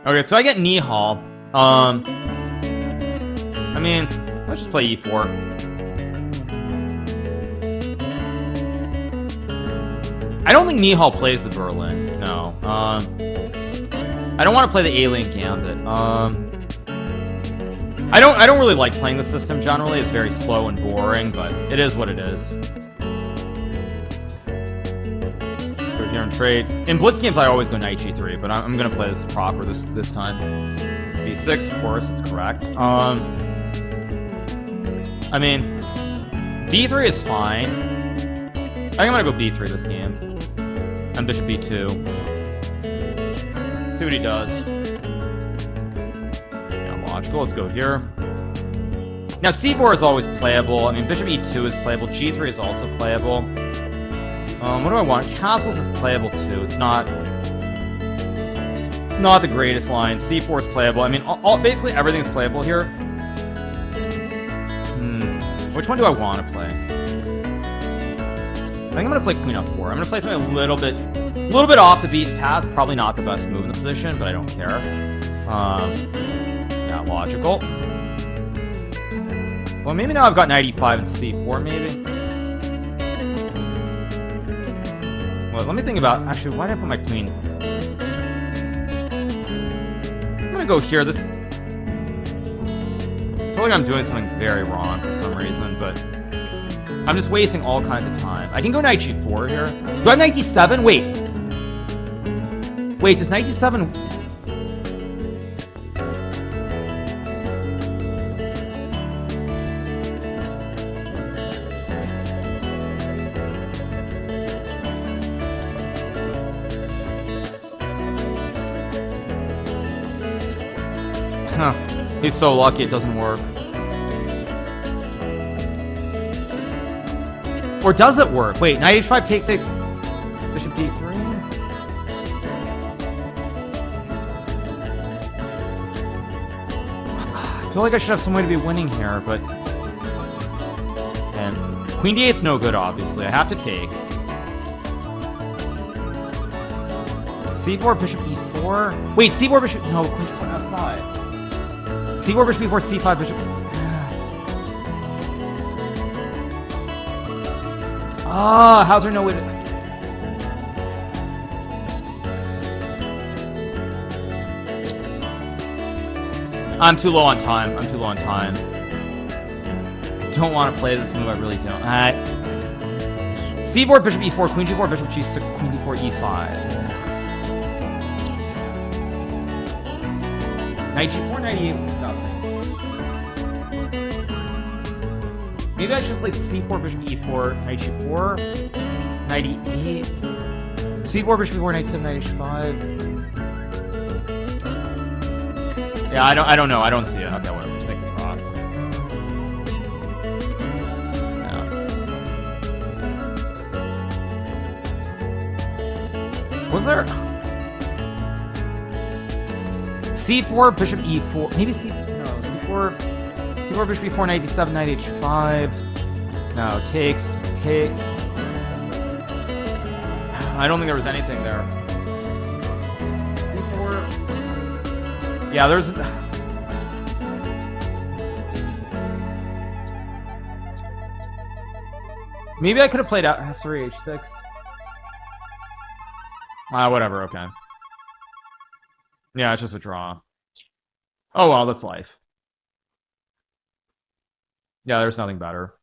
Okay, so I get Nihal. I mean, let's just play e4. I don't think Nihal plays the Berlin. No. I don't want to play the Alien Gambit. I don't really like playing the system generally. It's very slow and boring, but it is what it is. Go here and trade. In blitz games, I always go knight g3, but I'm gonna play this proper this time. b6, of course, it's correct. I mean, d3 is fine. I think I'm gonna go b3 this game, and bishop b2. See what he does. Yeah, logical. Let's go here. Now c4 is always playable. I mean, bishop e2 is playable. g3 is also playable. What do I want? Castles is playable too. It's not the greatest line. c4 is playable. I mean, basically everything's playable here. Which one do I want to play? I think I'm gonna play queen f4. I'm gonna play something a little bit off the beaten path. Probably not the best move in the position, but I don't care. Yeah, logical. Well, maybe now I've got knight e5 and c4, maybe. Well, let me think about... Actually, why did I put my queen? I'm gonna go here. I feel like I'm doing something very wrong for some reason, but... I'm just wasting all kinds of time. I can go knight g4 here. Do I have knight d7? Wait, does knight d7... Huh. He's so lucky it doesn't work. Or does it work? Wait, knight h5 takes 6. Bishop d3? I feel like I should have some way to be winning here, but... And queen d8's no good, obviously. I have to take. c4, bishop e4? Wait, c4, bishop... No, queen f5. c4, bishop e4, c5, bishop... Ah, how's there no way to... I'm too low on time. I don't want to play this move, I really don't. c4, bishop e4, queen g4, bishop g6, queen d4, e5. Knight g4, knight e8, nothing. Maybe I should play c4, bishop e4, knight g4, knight e8, c4, bishop e4, knight 7, knight h5. Yeah, I don't know. I don't see it. Okay, whatever. Just make a draw. Yeah. Was there c4, bishop e4? Maybe c4. c4, bishop e4, knight d7, knight h5. No, takes. I don't think there was anything there. c4. Yeah, there's... Maybe I could have played out f3, h6. Whatever, okay. Yeah, it's just a draw. Oh well, that's life. Yeah, there's nothing better.